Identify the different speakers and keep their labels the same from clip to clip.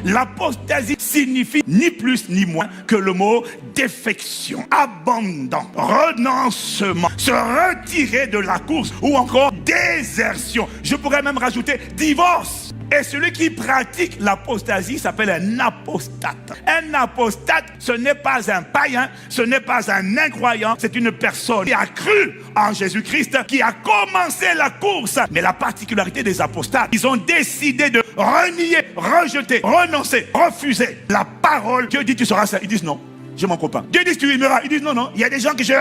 Speaker 1: L'apostasie signifie ni plus ni moins que le mot défection, abandon, renoncement, se retirer de la course ou encore désertion. Je pourrais même rajouter divorce. Et celui qui pratique l'apostasie s'appelle un apostate. Un apostate, ce n'est pas un païen, ce n'est pas un incroyant, c'est une personne qui a cru en Jésus-Christ, qui a commencé la course. Mais la particularité des apostates, ils ont décidé de renier, rejeter, renoncer, refuser la parole. Dieu dit tu seras ça, ils disent non. J'ai mon copain. Dieu dit tu aimeras. Ils disent non, non. Il y a des gens qui Dieu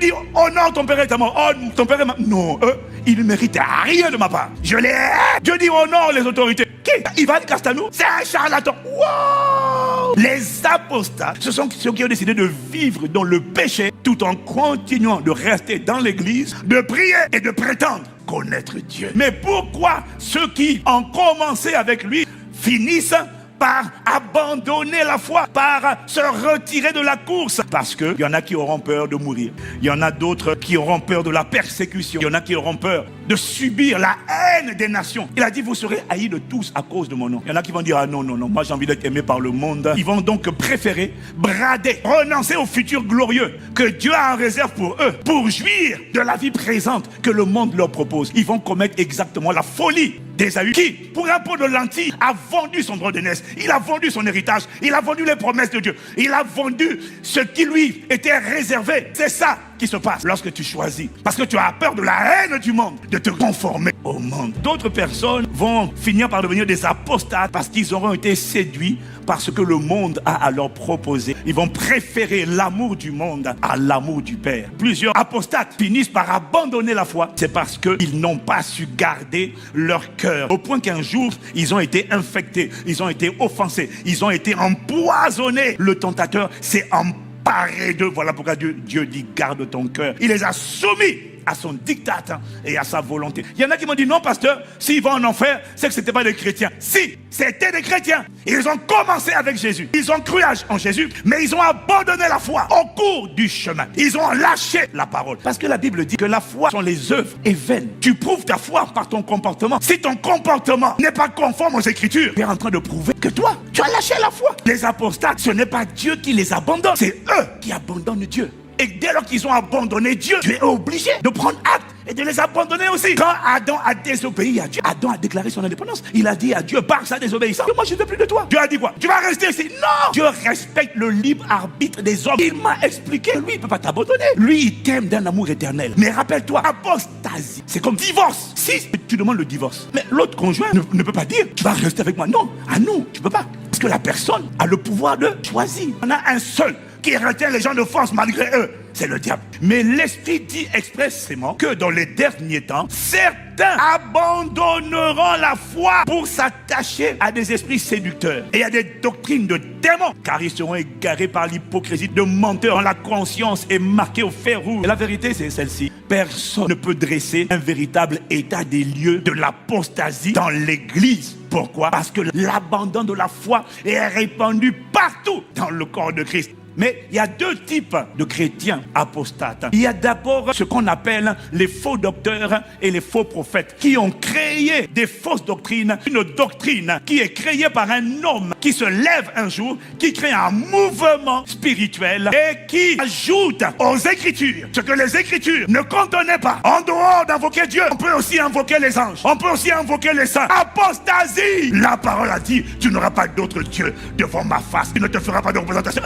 Speaker 1: dit honore ton père et ta mère. Oh, ton père et ma... Non, eux, ils ne méritent rien de ma part. Je les hais. Dieu dit honore les autorités. Qui? Ivan Castanou? C'est un charlatan. Wow! Les apostats, ce sont ceux qui ont décidé de vivre dans le péché tout en continuant de rester dans l'église, de prier et de prétendre connaître Dieu. Mais pourquoi ceux qui ont commencé avec lui finissent par abandonner la foi, par se retirer de la course? Parce qu'il y en a qui auront peur de mourir. Il y en a d'autres qui auront peur de la persécution. Il y en a qui auront peur de subir la haine des nations. Il a dit, vous serez haïs de tous à cause de mon nom. Il y en a qui vont dire, ah non, non, non, moi j'ai envie d'être aimé par le monde. Ils vont donc préférer brader, renoncer au futur glorieux que Dieu a en réserve pour eux, pour jouir de la vie présente que le monde leur propose. Ils vont commettre exactement la folie d'Ésaü, qui, pour un pot de lentilles, a vendu son droit d'aînesse. Il a vendu son héritage. Il a vendu les promesses de Dieu. Il a vendu ce qui lui était réservé. C'est ça qui se passe lorsque tu choisis. Parce que tu as peur de la haine du monde, de te conformer au monde. D'autres personnes vont finir par devenir des apostates parce qu'ils auront été séduits par ce que le monde a à leur proposer. Ils vont préférer l'amour du monde à l'amour du Père. Plusieurs apostates finissent par abandonner la foi. C'est parce qu'ils n'ont pas su garder leur cœur. Au point qu'un jour, ils ont été infectés, ils ont été offensés, ils ont été empoisonnés. Le tentateur s'est emparé d'eux. Voilà pourquoi Dieu dit garde ton cœur. Il les a soumis à son diktat et à sa volonté. Il y en a qui m'ont dit non pasteur, s'ils vont en enfer, c'est que ce n'étaient pas des chrétiens. Si, c'était des chrétiens. Ils ont commencé avec Jésus. Ils ont cru en Jésus, mais ils ont abandonné la foi au cours du chemin. Ils ont lâché la parole. Parce que la Bible dit que la foi sont les œuvres et vaines. Tu prouves ta foi par ton comportement. Si ton comportement n'est pas conforme aux Écritures, tu es en train de prouver que toi, tu as lâché la foi. Les apostates, ce n'est pas Dieu qui les abandonne, c'est eux qui abandonnent Dieu. Et dès lors qu'ils ont abandonné Dieu, tu es obligé de prendre acte et de les abandonner aussi. Quand Adam a désobéi à Dieu, Adam a déclaré son indépendance. Il a dit à Dieu, par sa désobéissance, moi je ne veux plus de toi. Dieu a dit quoi? Tu vas rester ici. Non! Dieu respecte le libre arbitre des hommes. Il m'a expliqué, lui il ne peut pas t'abandonner. Lui il t'aime d'un amour éternel. Mais rappelle-toi, apostasie, c'est comme divorce. Si tu demandes le divorce, mais l'autre conjoint ne peut pas dire, tu vas rester avec moi. Non, à nous, tu ne peux pas. Parce que la personne a le pouvoir de choisir. On a un seul qui retient les gens de force malgré eux, c'est le diable. Mais l'Esprit dit expressément que dans les derniers temps, certains abandonneront la foi pour s'attacher à des esprits séducteurs et à des doctrines de démons, car ils seront égarés par l'hypocrisie de menteurs dont la conscience est marquée au fer rouge. Et la vérité, c'est celle-ci. Personne ne peut dresser un véritable état des lieux de l'apostasie dans l'Église. Pourquoi? Parce que l'abandon de la foi est répandu partout dans le corps de Christ. Mais il y a deux types de chrétiens apostates. Il y a d'abord ce qu'on appelle les faux docteurs et les faux prophètes qui ont créé des fausses doctrines. Une doctrine qui est créée par un homme qui se lève un jour, qui crée un mouvement spirituel et qui ajoute aux Écritures ce que les Écritures ne contenaient pas. En dehors d'invoquer Dieu, on peut aussi invoquer les anges. On peut aussi invoquer les saints. Apostasie! La parole a dit, tu n'auras pas d'autre Dieu devant ma face. Tu ne te feras pas de représentation.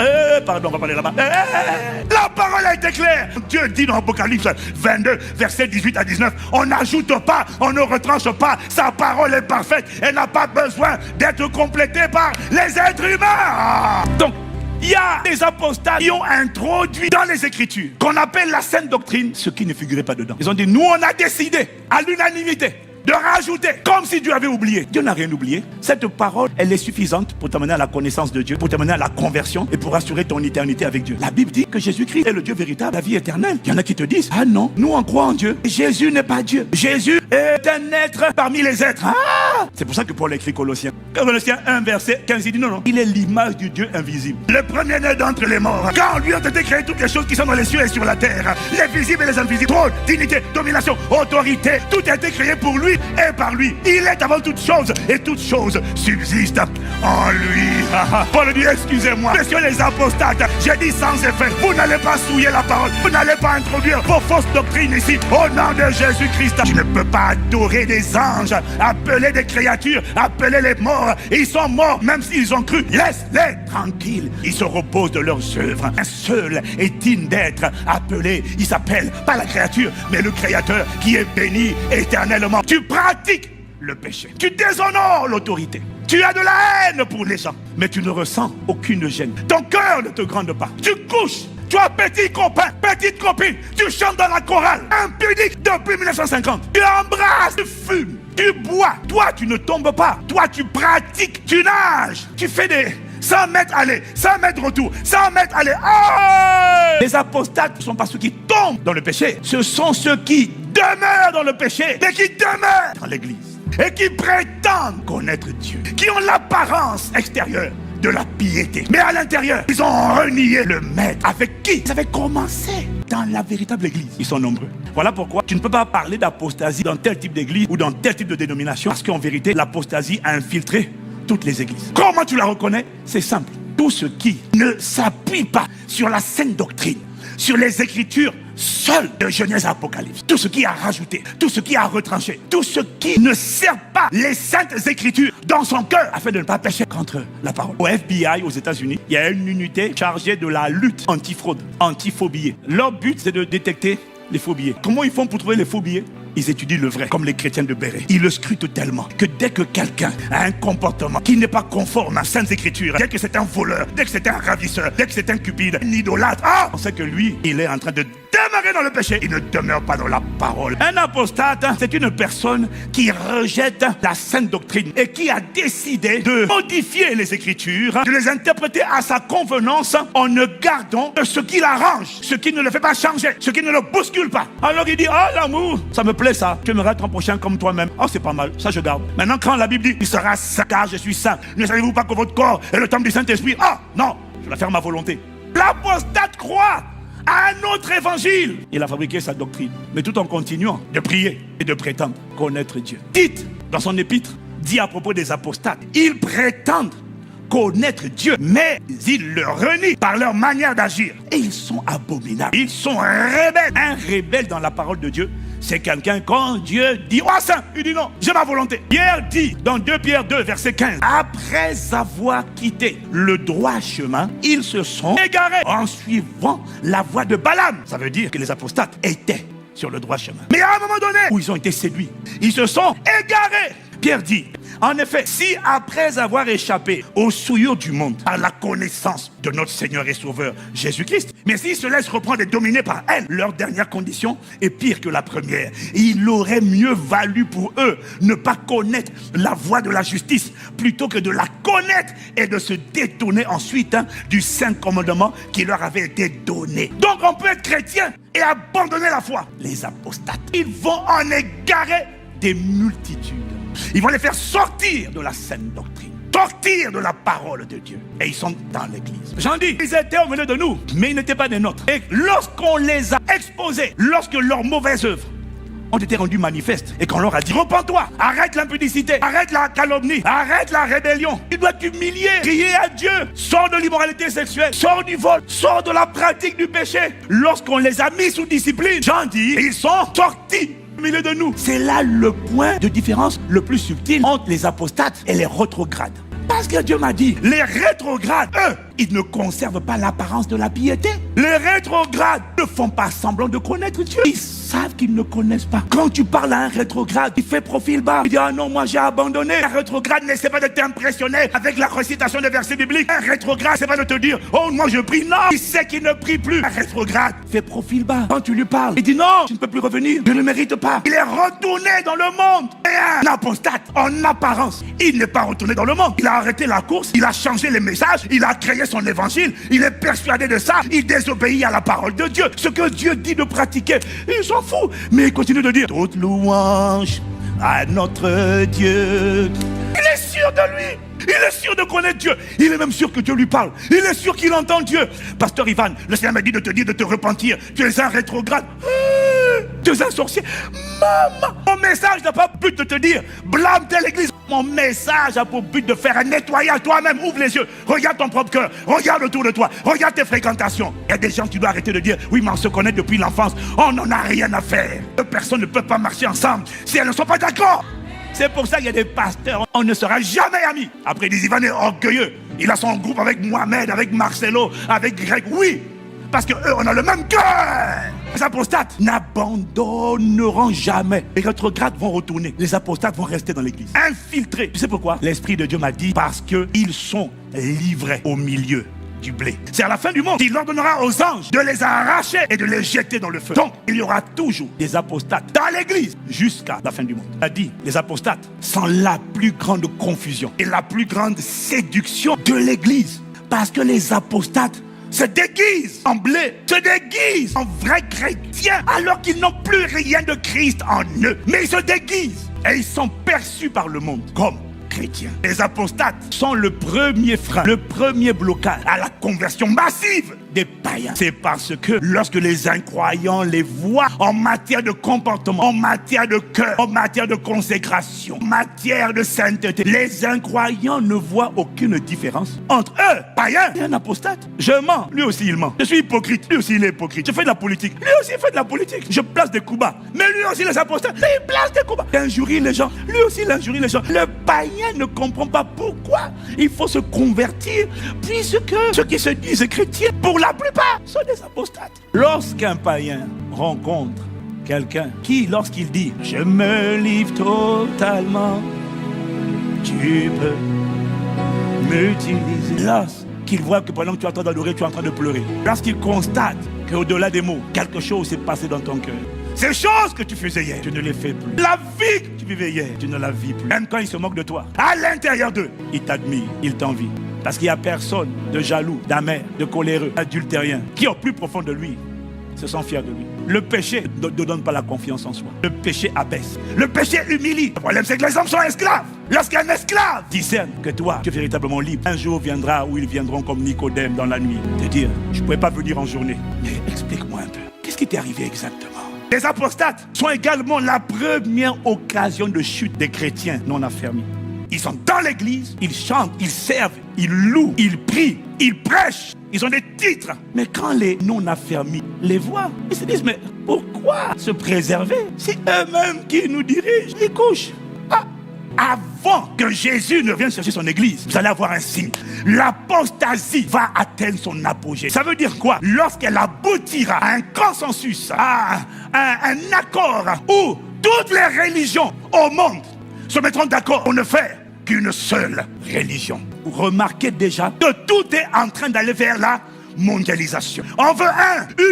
Speaker 1: Pardon, on va parler là-bas. La parole a été claire. Dieu dit dans Apocalypse 22, versets 18 à 19, on n'ajoute pas, on ne retranche pas. Sa parole est parfaite. Elle n'a pas besoin d'être complétée par les êtres humains. Donc, il y a des apostats qui ont introduit dans les Écritures, qu'on appelle la sainte doctrine, ce qui ne figurait pas dedans. Ils ont dit, nous on a décidé, à l'unanimité, de rajouter, comme si Dieu avait oublié. Dieu n'a rien oublié. Cette parole, elle est suffisante pour t'amener à la connaissance de Dieu, pour t'amener à la conversion et pour assurer ton éternité avec Dieu. La Bible dit que Jésus-Christ est le Dieu véritable, la vie éternelle. Il y en a qui te disent, ah non, nous on croit en Dieu. Jésus n'est pas Dieu. Jésus est un être parmi les êtres. Ah, pas. C'est pour ça que Paul écrit Colossiens. Colossiens 1, verset 15, il dit non. Il est l'image du Dieu invisible. Le premier-né d'entre les morts. Quand lui ont été créées toutes les choses qui sont dans les cieux et sur la terre. Les visibles et les invisibles. Trône, dignité, domination, autorité. Tout a été créé pour lui et par lui. Il est avant toutes choses et toutes choses subsistent en lui. Paul dit excusez-moi. Messieurs les apostates, j'ai dit sans effet. Vous n'allez pas souiller la parole. Vous n'allez pas introduire vos fausses doctrines ici. Au nom de Jésus-Christ. Tu ne peux pas adorer des anges, appeler des créatures, appeler les morts. Ils sont morts même s'ils ont cru. Laisse-les tranquilles. Ils se reposent de leurs œuvres. Un seul est digne d'être appelé. Il s'appelle pas la créature, mais le Créateur qui est béni éternellement. Tu pratiques le péché. Tu déshonores l'autorité. Tu as de la haine pour les gens, mais tu ne ressens aucune gêne. Ton cœur ne te grande pas. Tu couches. Tu as petit copain, petite copine. Tu chantes dans la chorale. Impudique depuis 1950. Tu embrasses, tu fumes, tu bois. Toi, tu ne tombes pas. Toi, tu pratiques. Tu nages. Tu fais des 100 mètres aller, 100 mètres retour, 100 mètres aller. Oh! Les apostates ne sont pas ceux qui tombent dans le péché. Ce sont ceux qui demeurent dans le péché, mais qui demeurent dans l'église. Et qui prétendent connaître Dieu. Qui ont l'apparence extérieure de la piété. Mais à l'intérieur, ils ont renié le maître. Avec qui ils avaient commencé dans la véritable église. Ils sont nombreux. Voilà pourquoi tu ne peux pas parler d'apostasie dans tel type d'église ou dans tel type de dénomination. Parce qu'en vérité, l'apostasie a infiltré toutes les églises. Comment tu la reconnais? C'est simple. Tout ce qui ne s'appuie pas sur la saine doctrine, sur les écritures seules de Genèse à Apocalypse, tout ce qui a rajouté, tout ce qui a retranché, tout ce qui ne sert pas les saintes écritures dans son cœur afin de ne pas pécher contre la parole. Au FBI aux États-Unis, il y a une unité chargée de la lutte anti-fraude, anti-faux billets. Leur but, c'est de détecter les faux billets. Comment ils font pour trouver les faux billets? Ils étudient le vrai, comme les chrétiens de Béret. Ils le scrutent tellement que dès que quelqu'un a un comportement qui n'est pas conforme à Saintes Écritures, dès que c'est un voleur, dès que c'est un ravisseur, dès que c'est un cupide, un idolâtre, on sait que lui, il est en train de demeurer dans le péché. Il ne demeure pas dans la parole. Un apostate, c'est une personne qui rejette la sainte doctrine et qui a décidé de modifier les Écritures, de les interpréter à sa convenance en ne gardant que ce qui l'arrange, ce qui ne le fait pas changer, ce qui ne le bouscule pas. Alors il dit, l'amour, ça me plaît ça, tu aimerais ton prochain comme toi-même. C'est pas mal, ça je garde. Maintenant quand la Bible dit, il sera saint car je suis saint, ne savez-vous pas que votre corps est le temple du Saint-Esprit? Non, je vais faire ma volonté. L'apostate croit à un autre évangile. Il a fabriqué sa doctrine, mais tout en continuant de prier et de prétendre connaître Dieu. Tite, dans son épître, dit à propos des apostates, ils prétendent connaître Dieu, mais ils le renient par leur manière d'agir. Et ils sont abominables. Ils sont rebelles. Un rebelle dans la parole de Dieu, c'est quelqu'un quand Dieu dit « Oh saint », il dit « Non, j'ai ma volonté ». Pierre dit dans 2 Pierre 2, verset 15, « Après avoir quitté le droit chemin, ils se sont égarés en suivant la voie de Balaam. » Ça veut dire que les apostates étaient sur le droit chemin. Mais à un moment donné, où ils ont été séduits, ils se sont égarés. Pierre dit, en effet, si après avoir échappé aux souillures du monde, par la connaissance de notre Seigneur et Sauveur Jésus-Christ, mais s'ils se laissent reprendre et dominer par elle, leur dernière condition est pire que la première. Il aurait mieux valu pour eux ne pas connaître la voie de la justice, plutôt que de la connaître et de se détourner ensuite du saint commandement qui leur avait été donné. Donc on peut être chrétien et abandonner la foi. Les apostates, ils vont en égarer des multitudes. Ils vont les faire sortir de la saine doctrine, sortir de la parole de Dieu. Et ils sont dans l'église. J'en dis, ils étaient au milieu de nous, mais ils n'étaient pas des nôtres. Et lorsqu'on les a exposés, lorsque leurs mauvaises œuvres ont été rendues manifestes, et qu'on leur a dit, repens-toi, arrête l'impudicité, arrête la calomnie, arrête la rébellion, tu dois t'humilier, crier à Dieu, sors de l'immoralité sexuelle, sors du vol, sors de la pratique du péché. Lorsqu'on les a mis sous discipline, j'en dis, ils sont sortis au milieu de nous. C'est là le point de différence le plus subtil entre les apostates et les rétrogrades. Parce que Dieu m'a dit, les rétrogrades, eux, ils ne conservent pas l'apparence de la piété. Les rétrogrades ne font pas semblant de connaître Dieu. Ils savent qu'ils ne connaissent pas. Quand tu parles à un rétrograde, il fait profil bas. Il dit, non, moi j'ai abandonné. Un rétrograde n'essaie pas de t'impressionner avec la récitation des versets bibliques. Un rétrograde, c'est pas de te dire, moi je prie. Non, il sait qu'il ne prie plus. Un rétrograde fait profil bas. Quand tu lui parles, il dit, non, tu ne peux plus revenir. Je ne mérite pas. Il est retourné dans le monde. Et un apostate, en apparence, il n'est pas retourné dans le monde. Il a arrêté la course, il a changé les messages, il a créé son évangile, il est persuadé de ça, il désobéit à la parole de Dieu. Ce que Dieu dit de pratiquer, il s'en fout. Mais il continue de dire, toute louange à notre Dieu. Il est sûr de lui. Il est sûr de connaître Dieu. Il est même sûr que Dieu lui parle. Il est sûr qu'il entend Dieu. Pasteur Ivan, le Seigneur m'a dit de te dire de te repentir. Tu es un rétrograde. Tu es un sorcier. Maman, mon message n'a pas but de te dire blâme telle église. Mon message a pour but de faire un nettoyage. Toi-même, ouvre les yeux. Regarde ton propre cœur. Regarde autour de toi. Regarde tes fréquentations. Il y a des gens qui doivent arrêter de dire oui, mais on se connaît depuis l'enfance. On n'en a rien à faire. Deux personnes ne peuvent pas marcher ensemble si elles ne sont pas d'accord. C'est pour ça qu'il y a des pasteurs, on ne sera jamais amis. Après, ils disent, Ivan est orgueilleux. Il a son groupe avec Mohamed, avec Marcelo, avec Greg. Oui, parce qu'eux, on a le même cœur. Les apostates n'abandonneront jamais. Les rétrogrades vont retourner. Les apostates vont rester dans l'église. Infiltrés. Tu sais pourquoi? L'Esprit de Dieu m'a dit, parce qu'ils sont livrés au milieu du blé. C'est à la fin du monde qu'il ordonnera aux anges de les arracher et de les jeter dans le feu. Donc, il y aura toujours des apostates dans l'église jusqu'à la fin du monde. Il a dit, les apostates sont la plus grande confusion et la plus grande séduction de l'église. Parce que les apostates se déguisent en blé, se déguisent en vrais chrétiens, alors qu'ils n'ont plus rien de Christ en eux. Mais ils se déguisent et ils sont perçus par le monde comme chrétiens. Les apostates sont le premier frein, le premier blocage à la conversion massive des païens. C'est parce que lorsque les incroyants les voient en matière de comportement, en matière de cœur, en matière de consécration, en matière de sainteté, les incroyants ne voient aucune différence entre eux, païens, et un apostate. Je mens, lui aussi il ment. Je suis hypocrite, lui aussi il est hypocrite. Je fais de la politique, lui aussi il fait de la politique. Je place des coups bas, mais lui aussi les apostates, il place des coups bas. Il injurie les gens, lui aussi il injurie les gens. Le païen ne comprend pas pourquoi il faut se convertir, puisque ceux qui se disent chrétiens, pour la plupart, sont des apostates. Lorsqu'un païen rencontre quelqu'un qui, lorsqu'il dit « Je me livre totalement, tu peux m'utiliser », lorsqu'il voit que pendant que tu es en train d'adorer, tu es en train de pleurer, lorsqu'il constate qu'au-delà des mots, quelque chose s'est passé dans ton cœur, ces choses que tu faisais hier, tu ne les fais plus. La vie que tu vivais hier, tu ne la vis plus. Même quand ils se moquent de toi, à l'intérieur d'eux, ils t'admirent, ils t'envient. Parce qu'il n'y a personne de jaloux, d'amer, de coléreux, d'adultérien, qui au plus profond de lui se sent fier de lui. Le péché ne donne pas la confiance en soi. Le péché abaisse. Le péché humilie. Le problème, c'est que les hommes sont esclaves. Lorsqu'un esclave discerne que toi, tu es véritablement libre, un jour viendra où ils viendront comme Nicodème dans la nuit, te dire, je ne pouvais pas venir en journée. Mais explique-moi un peu, qu'est-ce qui t'est arrivé exactement? Les apostates sont également la première occasion de chute des chrétiens non affermis. Ils sont dans l'église, ils chantent, ils servent, ils louent, ils prient, ils prêchent, ils ont des titres. Mais quand les non affermis les voient, ils se disent, mais pourquoi se préserver? C'est eux-mêmes qui nous dirigent, ils couchent. Avant que Jésus ne vienne chercher son église, vous allez avoir un signe. L'apostasie va atteindre son apogée. Ça veut dire quoi? Lorsqu'elle aboutira à un consensus, à un accord où toutes les religions au monde se mettront d'accord pour ne faire qu'une seule religion. Vous remarquez déjà que tout est en train d'aller vers la mondialisation. On veut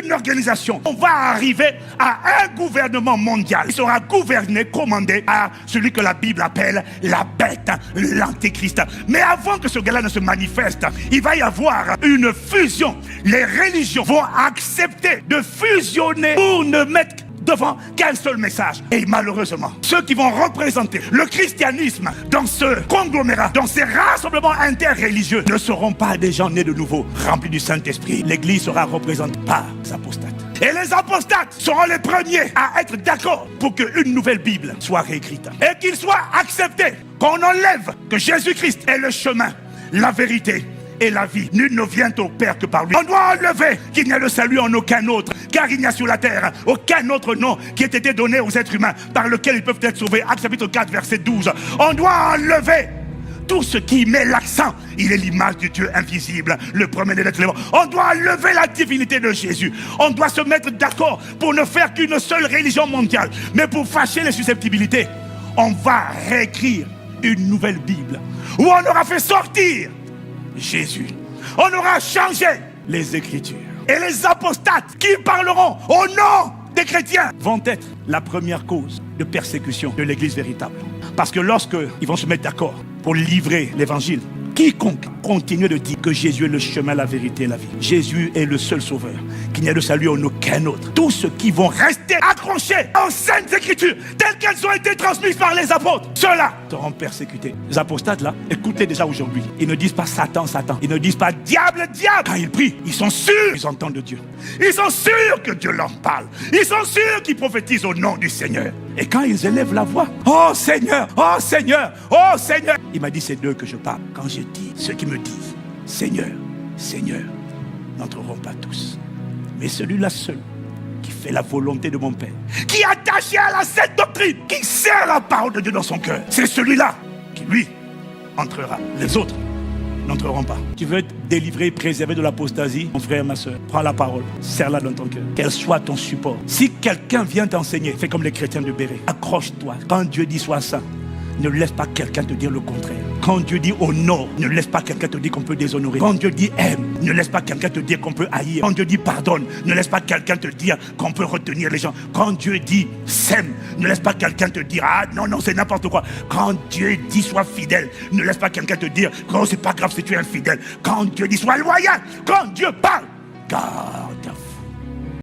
Speaker 1: une organisation. On va arriver à un gouvernement mondial. Il sera gouverné, commandé à celui que la Bible appelle la bête, l'antéchrist. Mais avant que ce gars-là ne se manifeste, il va y avoir une fusion. Les religions vont accepter de fusionner pour ne mettre devant qu'un seul message. Et malheureusement, ceux qui vont représenter le christianisme dans ce conglomérat, dans ces rassemblements interreligieux, ne seront pas des gens nés de nouveau, remplis du Saint-Esprit. L'église sera représentée par les apostates. Et les apostates seront les premiers à être d'accord pour qu'une nouvelle Bible soit réécrite. Et qu'il soit accepté qu'on enlève que Jésus-Christ est le chemin, la vérité et la vie. Nul ne vient au Père que par lui. On doit enlever qu'il n'y a le salut en aucun autre, car il n'y a sur la terre aucun autre nom qui ait été donné aux êtres humains par lequel ils peuvent être sauvés. Actes chapitre 4 verset 12. On doit enlever tout ce qui met l'accent. Il est l'image du Dieu invisible, le premier-né d'être vivant. On doit enlever la divinité de Jésus. On doit se mettre d'accord pour ne faire qu'une seule religion mondiale. Mais pour fâcher les susceptibilités, on va réécrire une nouvelle Bible où on aura fait sortir Jésus. On aura changé les Écritures. Et les apostates qui parleront au nom des chrétiens vont être la première cause de persécution de l'Église véritable. Parce que lorsqu'ils vont se mettre d'accord pour livrer l'Évangile, quiconque continue de dire que Jésus est le chemin, la vérité et la vie, Jésus est le seul sauveur, qu'il n'y ait de salut en aucun autre. Tous ceux qui vont rester accrochés aux saintes écritures, telles qu'elles ont été transmises par les apôtres, ceux-là seront persécutés. Les apostates là, écoutez déjà aujourd'hui, ils ne disent pas Satan, Satan. Ils ne disent pas diable, diable. Quand ils prient, ils sont sûrs qu'ils entendent de Dieu. Ils sont sûrs que Dieu leur parle. Ils sont sûrs qu'ils prophétisent au nom du Seigneur. Et quand ils élèvent la voix, oh Seigneur, oh Seigneur, oh Seigneur. Il m'a dit c'est d'eux que je parle. Quand je dis, ceux qui me disent Seigneur, Seigneur, n'entreront pas tous. Mais celui-là seul, qui fait la volonté de mon Père, qui est attaché à la sainte doctrine, qui sert la parole de Dieu dans son cœur, c'est celui-là qui, lui, entrera. Les autres n'entreront pas. Tu veux être délivré, préservé de l'apostasie, mon frère, ma soeur, prends la parole, serre-la dans ton cœur, qu'elle soit ton support. Si quelqu'un vient t'enseigner, fais comme les chrétiens de Béret, accroche-toi. Quand Dieu dit sois saint, ne laisse pas quelqu'un te dire le contraire. Quand Dieu dit honore, ne laisse pas quelqu'un te dire qu'on peut déshonorer. Quand Dieu dit aime, ne laisse pas quelqu'un te dire qu'on peut haïr. Quand Dieu dit pardonne, ne laisse pas quelqu'un te dire qu'on peut retenir les gens. Quand Dieu dit sème, ne laisse pas quelqu'un te dire ah non, non, c'est n'importe quoi. Quand Dieu dit sois fidèle, ne laisse pas quelqu'un te dire oh, c'est pas grave si tu es infidèle. Quand Dieu dit sois loyal, quand Dieu parle, garde ta foi.